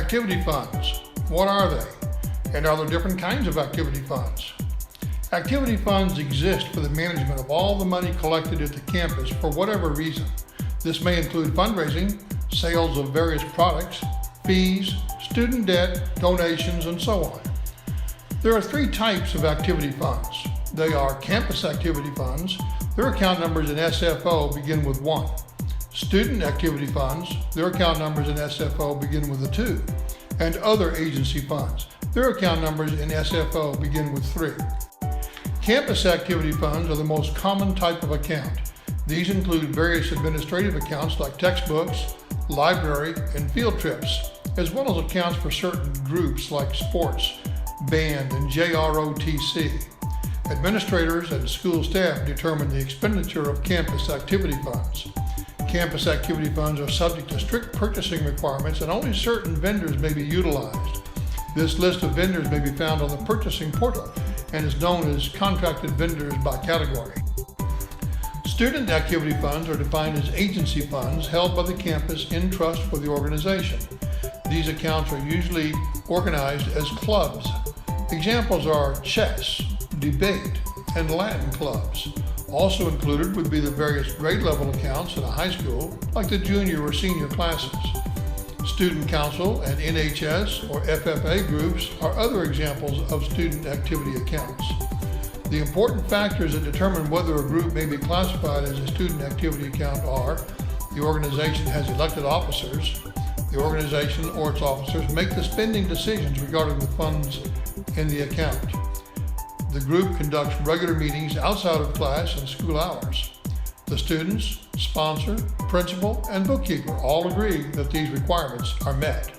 Activity funds. What are they? And are there different kinds of activity funds? Activity funds exist for the management of all the money collected at the campus for whatever reason. This may include fundraising, sales of various products, fees, student debt, donations, and so on. There are three types of activity funds. They are campus activity funds. Their account numbers in SFO begin with 1. Student activity funds. Their account numbers in SFO begin with a 2. And other agency funds. Their account numbers in SFO begin with 3. Campus activity funds are the most common type of account. These include various administrative accounts like textbooks, library, and field trips, as well as accounts for certain groups like sports, band, and JROTC. Administrators and school staff determine the expenditure of campus activity funds. Campus activity funds are subject to strict purchasing requirements, and only certain vendors may be utilized. This list of vendors may be found on the purchasing portal and is known as contracted vendors by category. Student activity funds are defined as agency funds held by the campus in trust for the organization. These accounts are usually organized as clubs. Examples are chess, debate, and Latin clubs. Also included would be the various grade level accounts in a high school, like the junior or senior classes. Student council and NHS or FFA groups are other examples of student activity accounts. The important factors that determine whether a group may be classified as a student activity account are: the organization has elected officers, the organization or its officers make the spending decisions regarding the funds in the account, the group conducts regular meetings outside of class and school hours. The students, sponsor, principal, and bookkeeper all agree that these requirements are met.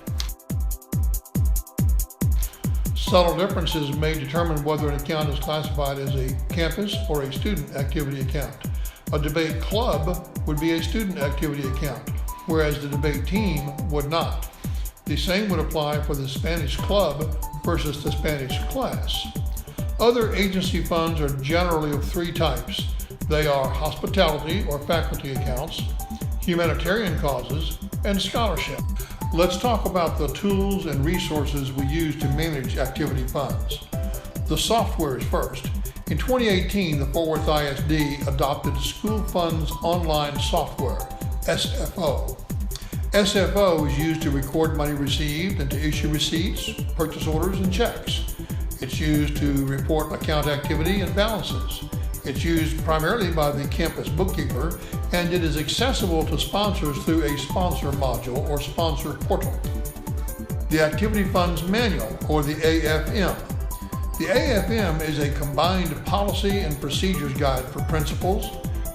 Subtle differences may determine whether an account is classified as a campus or a student activity account. A debate club would be a student activity account, whereas the debate team would not. The same would apply for the Spanish club versus the Spanish class. Other agency funds are generally of 3 types. They are hospitality or faculty accounts, humanitarian causes, and scholarship. Let's talk about the tools and resources we use to manage activity funds. The software is first. In 2018, the Fort Worth ISD adopted School Funds Online Software, SFO. SFO is used to record money received and to issue receipts, purchase orders, and checks. It's used to report account activity and balances. It's used primarily by the campus bookkeeper, and it is accessible to sponsors through a sponsor module or sponsor portal. The Activity Funds Manual, or the AFM. The AFM is a combined policy and procedures guide for principals,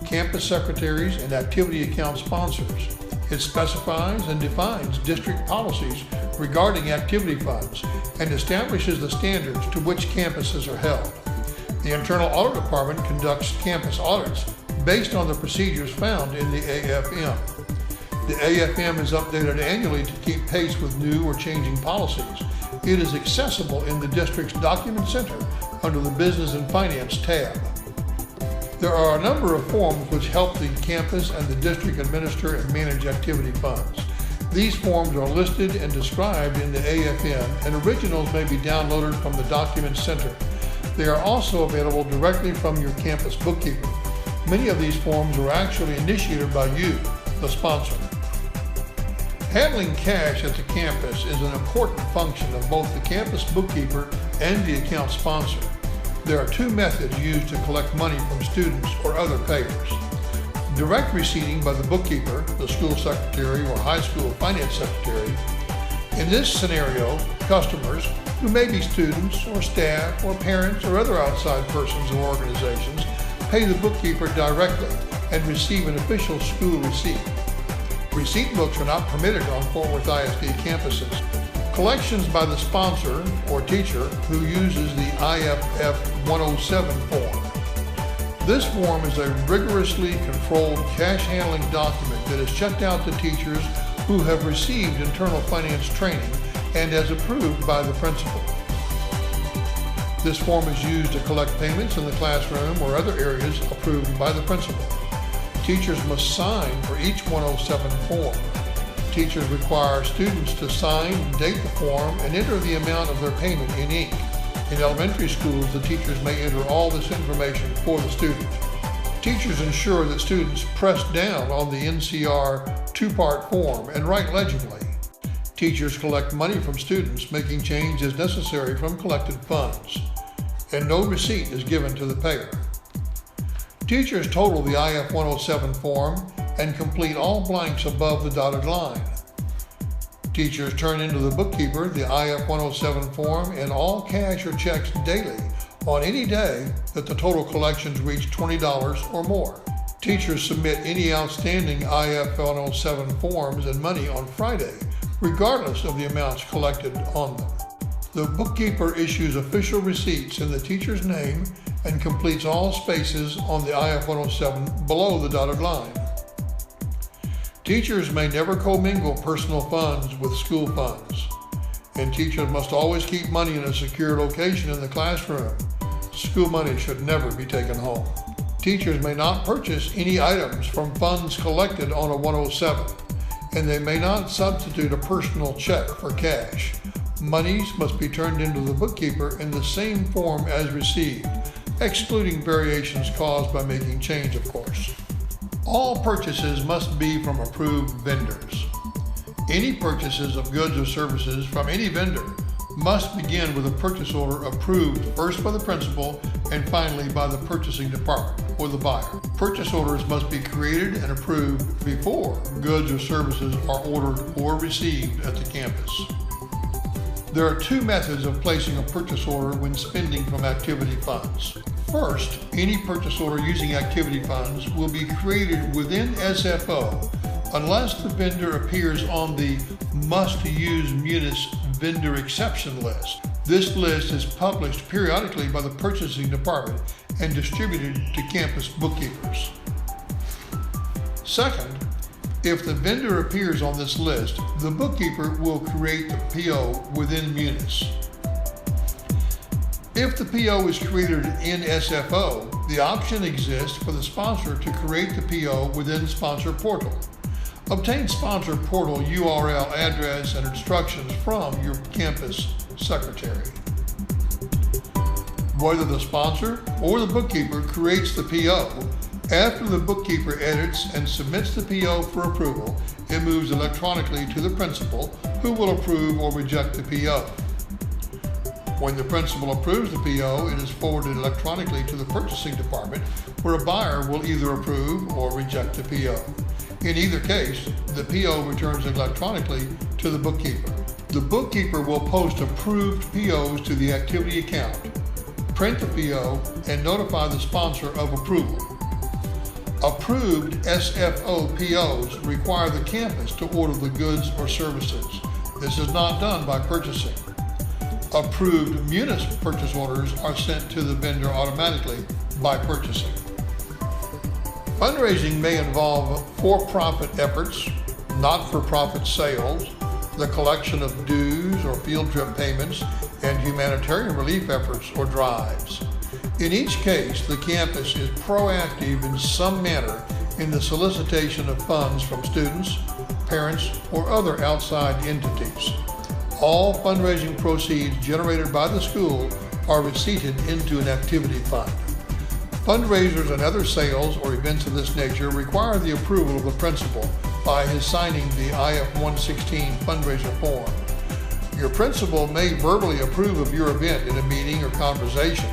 campus secretaries, and activity account sponsors. It specifies and defines district policies regarding activity funds and establishes the standards to which campuses are held. The Internal Audit Department conducts campus audits based on the procedures found in the AFM. The AFM is updated annually to keep pace with new or changing policies. It is accessible in the district's Document Center under the Business and Finance tab. There are a number of forms which help the campus and the district administer and manage activity funds. These forms are listed and described in the AFM, and originals may be downloaded from the Document Center. They are also available directly from your campus bookkeeper. Many of these forms were actually initiated by you, the sponsor. Handling cash at the campus is an important function of both the campus bookkeeper and the account sponsor. There are 2 methods used to collect money from students or other payers. Direct receipting by the bookkeeper, the school secretary, or high school finance secretary. In this scenario, customers, who may be students or staff or parents or other outside persons or organizations, pay the bookkeeper directly and receive an official school receipt. Receipt books are not permitted on Fort Worth ISD campuses. Collections by the sponsor or teacher who uses the IFF 107 form. This form is a rigorously controlled cash handling document that is checked out to teachers who have received internal finance training and as approved by the principal. This form is used to collect payments in the classroom or other areas approved by the principal. Teachers must sign for each 107 form. teachers require students to sign and date the form and enter the amount of their payment in ink. In elementary schools, the teachers may enter all this information for the student. Teachers ensure that students press down on the NCR two-part form and write legibly. Teachers collect money from students, making change as necessary from collected funds, and no receipt is given to the payer. Teachers total the IF-107 form and complete all blanks above the dotted line. Teachers turn into the bookkeeper the IF-107 form and all cash or checks daily on any day that the total collections reach $20 or more. Teachers submit any outstanding IF-107 forms and money on Friday, regardless of the amounts collected on them. The bookkeeper issues official receipts in the teacher's name and completes all spaces on the IF-107 below the dotted line. Teachers may never commingle personal funds with school funds, and teachers must always keep money in a secure location in the classroom. School money should never be taken home. Teachers may not purchase any items from funds collected on a 107, and they may not substitute a personal check for cash. Monies must be turned into the bookkeeper in the same form as received, excluding variations caused by making change, of course. All purchases must be from approved vendors. Any purchases of goods or services from any vendor must begin with a purchase order approved first by the principal and finally by the purchasing department or the buyer. Purchase orders must be created and approved before goods or services are ordered or received at the campus. There are two methods of placing a purchase order when spending from activity funds. First, any purchase order using activity funds will be created within SFO unless the vendor appears on the must-use Munis vendor exception list. This list is published periodically by the purchasing department and distributed to campus bookkeepers. Second, if the vendor appears on this list, the bookkeeper will create the PO within Munis. If the PO is created in SFO, the option exists for the sponsor to create the PO within Sponsor Portal. Obtain Sponsor Portal URL address and instructions from your campus secretary. Whether the sponsor or the bookkeeper creates the PO, after the bookkeeper edits and submits the PO for approval, it moves electronically to the principal, who will approve or reject the PO. When the principal approves the PO, it is forwarded electronically to the purchasing department, where a buyer will either approve or reject the PO. In either case, the PO returns electronically to the bookkeeper. The bookkeeper will post approved POs to the activity account, print the PO, and notify the sponsor of approval. Approved SFO POs require the campus to order the goods or services. This is not done by purchasing. Approved Munis purchase orders are sent to the vendor automatically by purchasing. Fundraising may involve for-profit efforts, not-for-profit sales, the collection of dues or field trip payments, and humanitarian relief efforts or drives. In each case, the campus is proactive in some manner in the solicitation of funds from students, parents, or other outside entities. All fundraising proceeds generated by the school are receipted into an activity fund. Fundraisers and other sales or events of this nature require the approval of the principal by his signing the IF-116 fundraiser form. Your principal may verbally approve of your event in a meeting or conversation,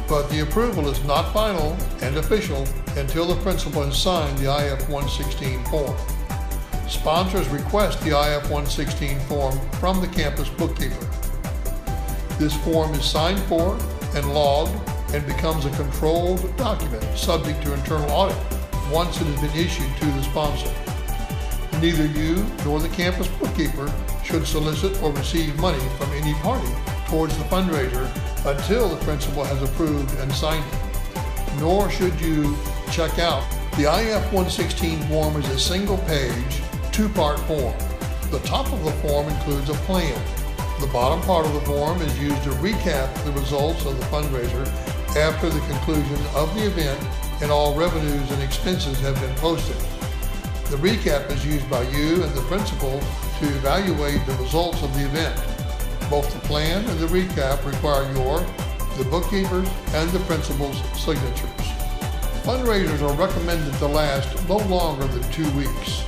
but the approval is not final and official until the principal has signed the IF-116 form. Sponsors request the IF-116 form from the campus bookkeeper. This form is signed for and logged and becomes a controlled document subject to internal audit once it has been issued to the sponsor. Neither you nor the campus bookkeeper should solicit or receive money from any party towards the fundraiser until the principal has approved and signed it. Nor should you check out. The IF-116 form is a single-page, two-part form. The top of the form includes a plan. The bottom part of the form is used to recap the results of the fundraiser after the conclusion of the event and all revenues and expenses have been posted. The recap is used by you and the principal to evaluate the results of the event. Both the plan and the recap require the bookkeeper's, and the principal's signatures. Fundraisers are recommended to last no longer than 2 weeks.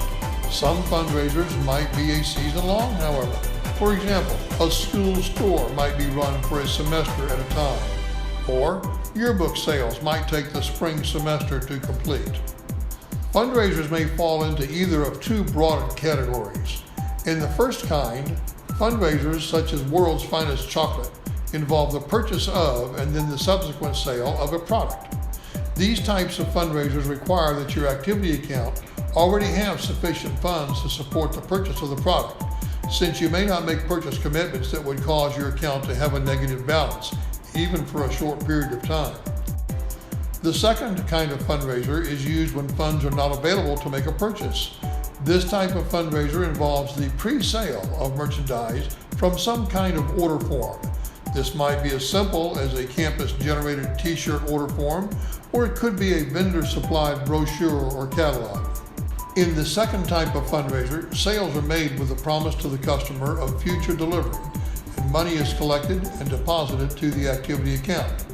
Some fundraisers might be a season long, however. For example, a school store might be run for a semester at a time, or yearbook sales might take the spring semester to complete. Fundraisers may fall into either of two broad categories. In the first kind, fundraisers such as World's Finest Chocolate involve the purchase of and then the subsequent sale of a product. These types of fundraisers require that your activity account already have sufficient funds to support the purchase of the product, since you may not make purchase commitments that would cause your account to have a negative balance, even for a short period of time. The second kind of fundraiser is used when funds are not available to make a purchase. This type of fundraiser involves the pre-sale of merchandise from some kind of order form. This might be as simple as a campus-generated t-shirt order form, or it could be a vendor-supplied brochure or catalog. In the second type of fundraiser, sales are made with a promise to the customer of future delivery, and money is collected and deposited to the activity account.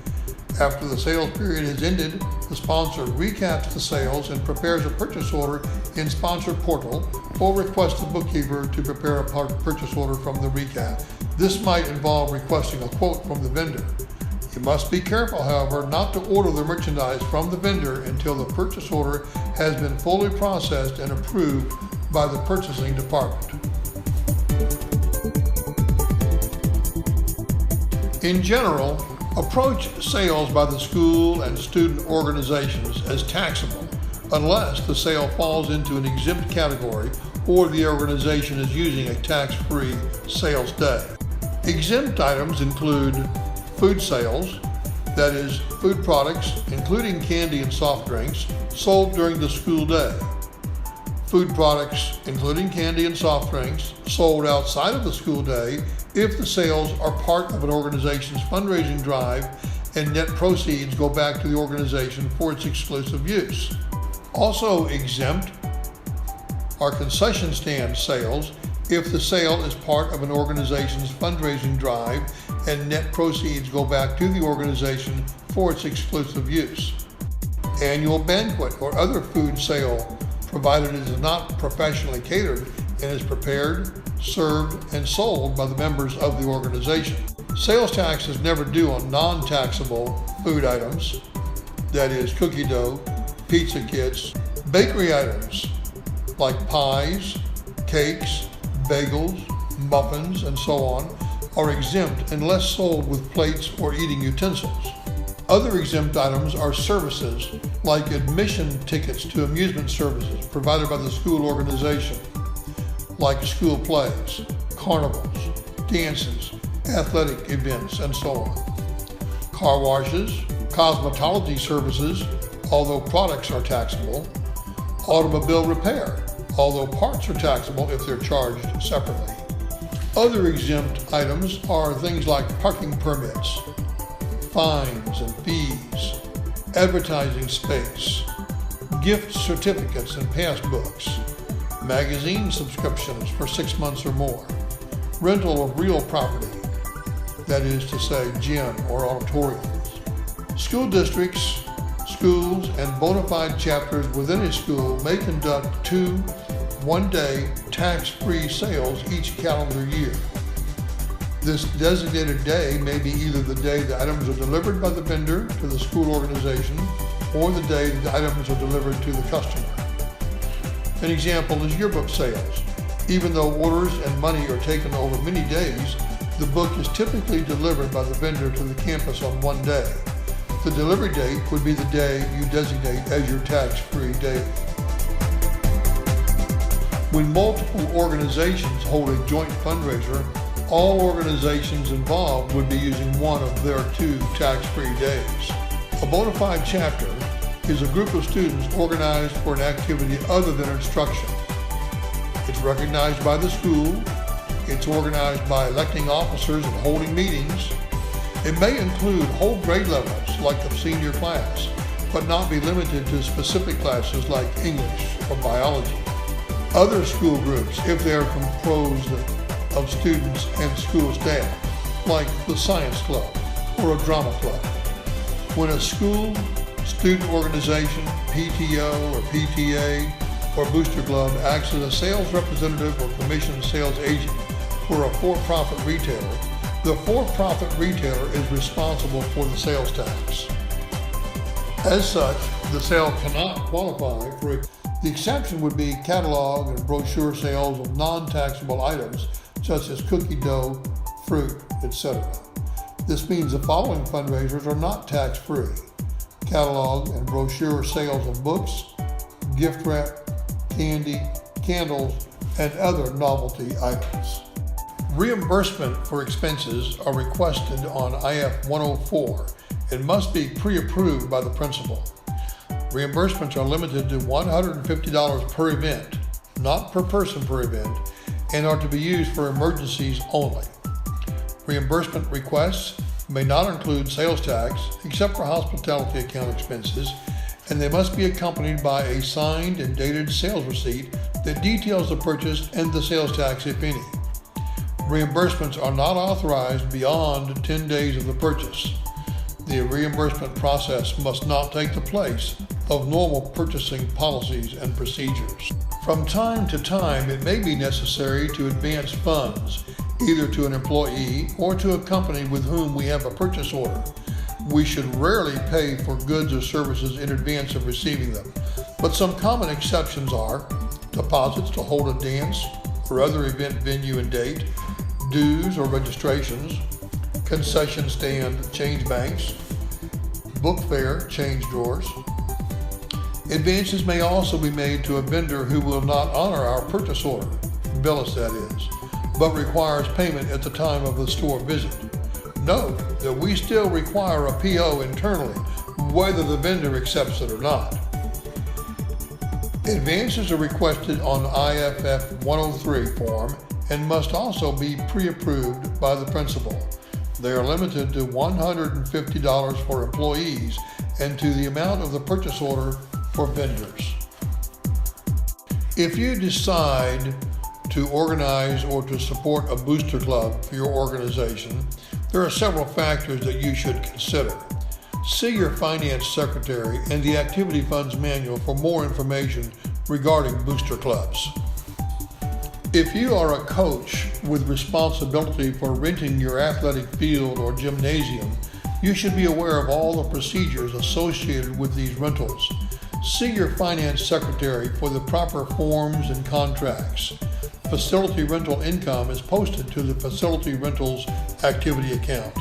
After the sales period has ended, the sponsor recaps the sales and prepares a purchase order in Sponsor Portal, or requests the bookkeeper to prepare a purchase order from the recap. This might involve requesting a quote from the vendor. You must be careful, however, not to order the merchandise from the vendor until the purchase order has been fully processed and approved by the purchasing department. In general, approach sales by the school and student organizations as taxable, unless the sale falls into an exempt category or the organization is using a tax-free sales day. Exempt items include food sales, that is, food products, including candy and soft drinks, sold during the school day. Food products, including candy and soft drinks, sold outside of the school day if the sales are part of an organization's fundraising drive and net proceeds go back to the organization for its exclusive use. Also exempt are concession stand sales if the sale is part of an organization's fundraising drive and net proceeds go back to the organization for its exclusive use. Annual banquet or other food sale, provided it is not professionally catered and is prepared, served, and sold by the members of the organization. Sales tax is never due on non-taxable food items, that is cookie dough, pizza kits. Bakery items like pies, cakes, bagels, muffins, and so on are exempt unless sold with plates or eating utensils. Other exempt items are services like admission tickets to amusement services provided by the school organization, like school plays, carnivals, dances, athletic events, and so on. Car washes, cosmetology services, although products are taxable. Automobile repair, although parts are taxable if they're charged separately. Other exempt items are things like parking permits, fines and fees, advertising space, gift certificates and passbooks, magazine subscriptions for 6 months or more, rental of real property, that is to say gym or auditoriums. School districts, schools, and bona fide chapters within a school may conduct 2 one-day tax-free sales each calendar year. This designated day may be either the day the items are delivered by the vendor to the school organization or the day the items are delivered to the customer. An example is yearbook sales. Even though orders and money are taken over many days, the book is typically delivered by the vendor to the campus on one day. The delivery date would be the day you designate as your tax-free day. When multiple organizations hold a joint fundraiser, all organizations involved would be using one of their 2 tax-free days. A bona fide chapter is a group of students organized for an activity other than instruction. It's recognized by the school. It's organized by electing officers and holding meetings. It may include whole grade levels like the senior class, but not be limited to specific classes like English or biology. Other school groups, if they are composed of students and school staff, like the science club or a drama club. When a school, student organization, PTO or PTA or booster club acts as a sales representative or commissioned sales agent for a for-profit retailer, the for-profit retailer is responsible for the sales tax. As such, the sale cannot qualify for the exception would be catalog and brochure sales of non-taxable items such as cookie dough, fruit, etc. This means the following fundraisers are not tax-free: catalog and brochure sales of books, gift wrap, candy, candles, and other novelty items. Reimbursement for expenses are requested on IF 104 and must be pre-approved by the principal. Reimbursements are limited to $150 per event, not per person per event, and are to be used for emergencies only. Reimbursement requests may not include sales tax except for hospitality account expenses, and they must be accompanied by a signed and dated sales receipt that details the purchase and the sales tax, if any. Reimbursements are not authorized beyond 10 days of the purchase. The reimbursement process must not take the place of normal purchasing policies and procedures. From time to time, it may be necessary to advance funds, either to an employee or to a company with whom we have a purchase order. We should rarely pay for goods or services in advance of receiving them, but some common exceptions are deposits to hold a dance or other event venue and date, dues or registrations, concession stand change banks, book fair change drawers. Advances may also be made to a vendor who will not honor our purchase order, bill us that is, but requires payment at the time of the store visit. Note that we still require a PO internally, whether the vendor accepts it or not. Advances are requested on IFF 103 form and must also be pre-approved by the principal. They are limited to $150 for employees and to the amount of the purchase order for vendors. If you decide to organize or to support a booster club for your organization, there are several factors that you should consider. See your finance secretary and the activity funds manual for more information regarding booster clubs. If you are a coach with responsibility for renting your athletic field or gymnasium, you should be aware of all the procedures associated with these rentals. See your finance secretary for the proper forms and contracts. Facility rental income is posted to the facility rentals activity account.